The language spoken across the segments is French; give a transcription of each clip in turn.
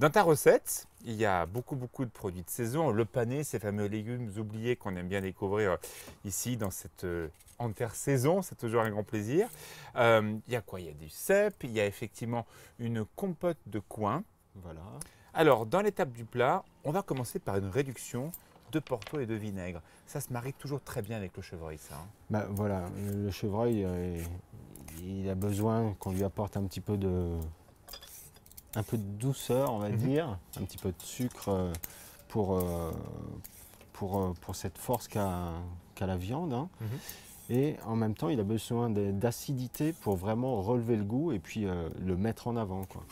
Dans ta recette, il y a beaucoup de produits de saison. Le panais, ces fameux légumes oubliés qu'on aime bien découvrir ici dans cette intersaison, c'est toujours un grand plaisir. Il y a quoi? Il y a du cèpe, il y a effectivement une compote de coin. Voilà. Alors, dans l'étape du plat, on va commencer par une réduction de Porto et de vinaigre. Ça se marie toujours très bien avec le chevreuil, ça. Bah, voilà, le chevreuil, il a besoin qu'on lui apporte un peu de douceur, on va dire, un petit peu de sucre pour, pour cette force qu'a la viande, hein. Et en même temps, il a besoin d'acidité pour vraiment relever le goût et puis le mettre en avant, quoi.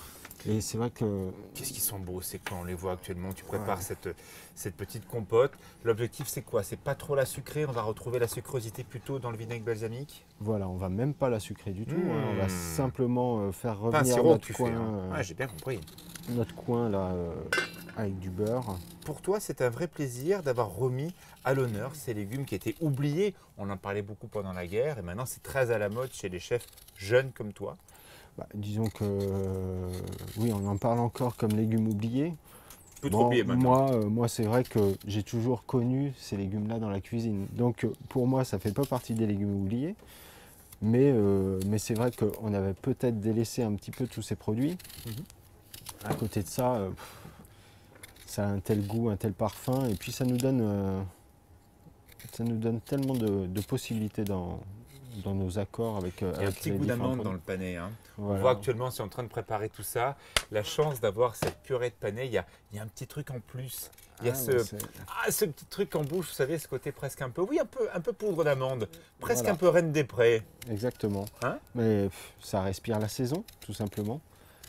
Et c'est vrai que... Qu'est-ce qu'ils sont beaux, c'est quand on les voit actuellement. Tu prépares cette petite compote. L'objectif, c'est quoi? C'est pas trop la sucrer. On va retrouver la sucrosité plutôt dans le vinaigre balsamique. Voilà, on va même pas la sucrer du tout, hein. On va simplement faire Pas un revenir sirop que notre tu coin, fais, hein. Ouais, j'ai bien compris. notre coin là, avec du beurre. Pour toi, c'est un vrai plaisir d'avoir remis à l'honneur ces légumes qui étaient oubliés. On en parlait beaucoup pendant la guerre et maintenant c'est très à la mode chez les chefs jeunes comme toi. Bah, disons que oui, on en parle encore comme légumes oubliés. Peu trop oublié maintenant. Moi c'est vrai que j'ai toujours connu ces légumes-là dans la cuisine. Donc pour moi, ça fait pas partie des légumes oubliés. Mais c'est vrai qu'on avait peut-être délaissé un petit peu tous ces produits. À côté de ça, ça a un tel goût, un tel parfum. Et puis ça nous donne tellement de possibilités dans nos accords avec, Il y a un avec petit les goût différents d'amande produits. dans le panais, hein. On Voilà. voit actuellement, si on est en train de préparer tout ça, la chance d'avoir cette purée de panais, il y a un petit truc en plus. Il y a ce petit truc en bouche, vous savez, ce côté presque un peu, oui, un peu poudre d'amande, presque Voilà. un peu reine des prés. Exactement. Hein? Mais ça respire la saison, tout simplement.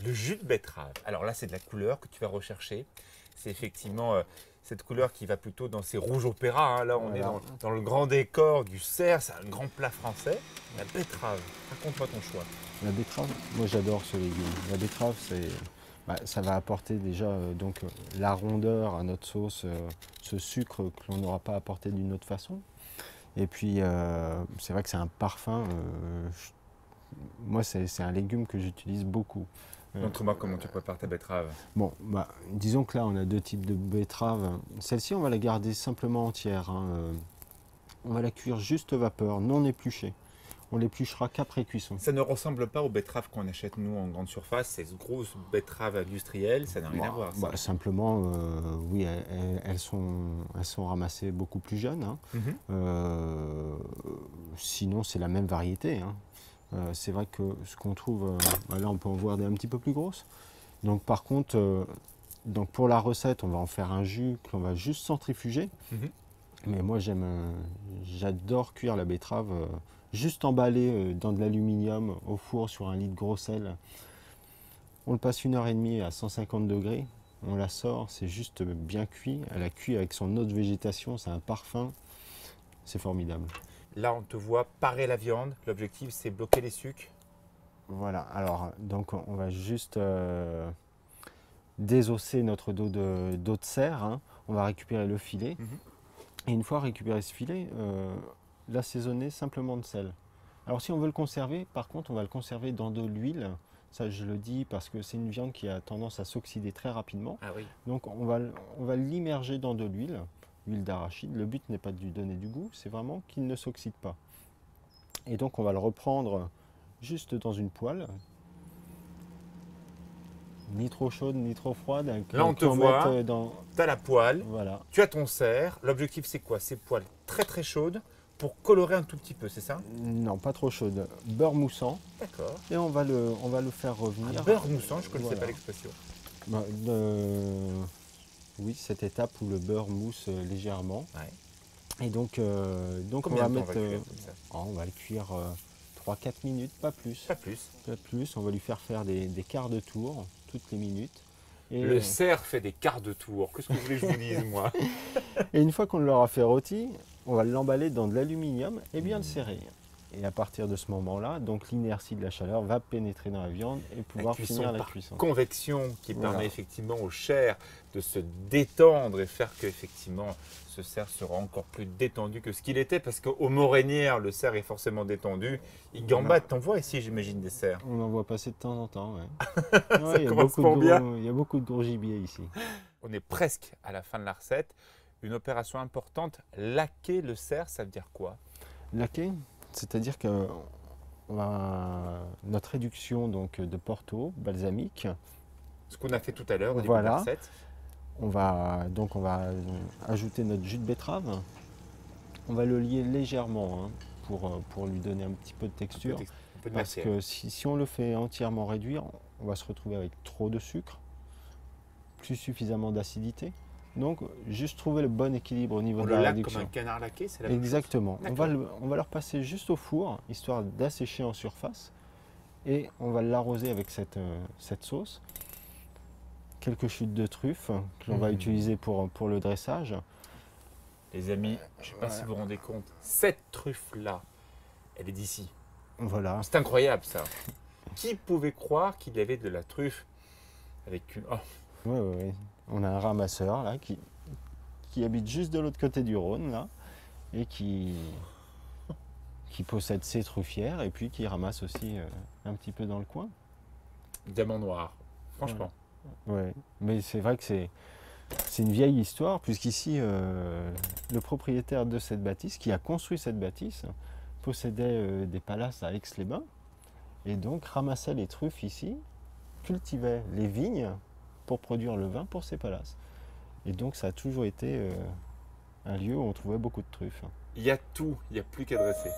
Le jus de betterave. Alors là, c'est de la couleur que tu vas rechercher. C'est effectivement cette couleur qui va plutôt dans ces rouges opéras, hein. Là, on est dans le grand décor du cerf, c'est un grand plat français. La betterave, raconte-moi ton choix. La betterave, moi j'adore ce légume. La betterave, ça va apporter déjà la rondeur à notre sauce, ce sucre que l'on n'aura pas apporté d'une autre façon. Et puis c'est vrai que c'est un parfum. Moi, c'est un légume que j'utilise beaucoup. Montre-moi comment tu prépares ta betterave. Bon, disons que là, on a deux types de betteraves. Celle-ci, on va la garder simplement entière, hein. On va la cuire juste vapeur, non épluchée. On l'épluchera qu'après cuisson. Ça ne ressemble pas aux betteraves qu'on achète nous en grande surface, ces grosses betteraves industrielles, ça n'a rien à voir. Ça. Simplement, oui, elles sont ramassées beaucoup plus jeunes, hein. Sinon, c'est la même variété, hein. C'est vrai que ce qu'on trouve, là on peut en voir des un petit peu plus grosses. Donc par contre, donc pour la recette, on va en faire un jus que l'on va juste centrifuger. Mais moi j'adore cuire la betterave juste emballée dans de l'aluminium au four sur un lit de gros sel. On le passe 1h30 à 150 degrés. On la sort, c'est juste bien cuit. Elle a cuit avec son eau de végétation, c'est un parfum. C'est formidable. Là, on te voit parer la viande. L'objectif, c'est bloquer les sucs. Voilà, alors donc on va juste désosser notre dos de cerf, hein. On va récupérer le filet. Et une fois récupéré ce filet, l'assaisonner simplement de sel. Alors si on veut le conserver, par contre, on va le conserver dans de l'huile. Ça, je le dis parce que c'est une viande qui a tendance à s'oxyder très rapidement. Ah oui. Donc on va l'immerger dans de l'huile d'arachide. Le but n'est pas de lui donner du goût, c'est vraiment qu'il ne s'oxyde pas. Et donc on va le reprendre juste dans une poêle, ni trop chaude ni trop froide. Là on te voit, tu as la poêle, voilà. Tu as ton cerf. L'objectif c'est quoi? C'est poêle très chaude pour colorer un tout petit peu, c'est ça? Non, pas trop chaude. Beurre moussant. D'accord. Et on va le faire revenir. Beurre moussant, je ne connaissais pas l'expression. Oui, cette étape où le beurre mousse légèrement. Ouais. Et donc on va mettre. On va le cuire 3-4 minutes, pas plus. Pas plus. Pas plus. On va lui faire des quarts de tour toutes les minutes. Et le cerf fait des quarts de tour. Qu'est-ce que vous voulez que je vous dise, moi? Et une fois qu'on l'aura fait rôti, on va l'emballer dans de l'aluminium et bien le serrer. Et à partir de ce moment-là, donc l'inertie de la chaleur va pénétrer dans la viande et pouvoir finir la par cuisson. convection qui Voilà. permet effectivement aux chairs de se détendre et faire que effectivement ce cerf sera encore plus détendu que ce qu'il était, parce qu'au Morinière, le cerf est forcément détendu. Il gambade, t'en vois ici, j'imagine, des cerfs. On en voit passer de temps en temps. Ouais. Ouais, correspond bien. il y a beaucoup de gros gibier ici. On est presque à la fin de la recette. Une opération importante, laquer le cerf, ça veut dire quoi? Laqué, c'est-à-dire que notre réduction donc, de Porto balsamique, Ce qu'on a fait tout à l'heure au début de Voilà. la recette. on va ajouter notre jus de betterave. On va le lier légèrement hein, pour lui donner un petit peu de texture. Un peu de Parce matière. que si on le fait entièrement réduire, on va se retrouver avec trop de sucre, plus suffisamment d'acidité. Donc, juste trouver le bon équilibre au niveau On de le la laque réduction. comme un canard laqué, c'est la même chose. Exactement. D'accord. On va le repasser juste au four, histoire d'assécher en surface. Et on va l'arroser avec cette sauce. Quelques chutes de truffes que l'on va utiliser pour le dressage. Les amis, je ne sais pas si vous vous rendez compte, cette truffe-là, elle est d'ici. Voilà. C'est incroyable ça. Qui pouvait croire qu'il y avait de la truffe avec une... Oh, Ouais, ouais, ouais. On a un ramasseur là qui habite juste de l'autre côté du Rhône là et qui possède ses truffières et puis qui ramasse aussi un petit peu dans le coin. diamant noir, franchement. Ouais. Mais c'est vrai que c'est une vieille histoire puisqu'ici le propriétaire de cette bâtisse qui a construit cette bâtisse possédait des palaces à Aix-les-Bains et donc ramassait les truffes ici, cultivait les vignes pour produire le vin pour ses palaces. Et donc ça a toujours été un lieu où on trouvait beaucoup de truffes. Il y a tout, il n'y a plus qu'à dresser.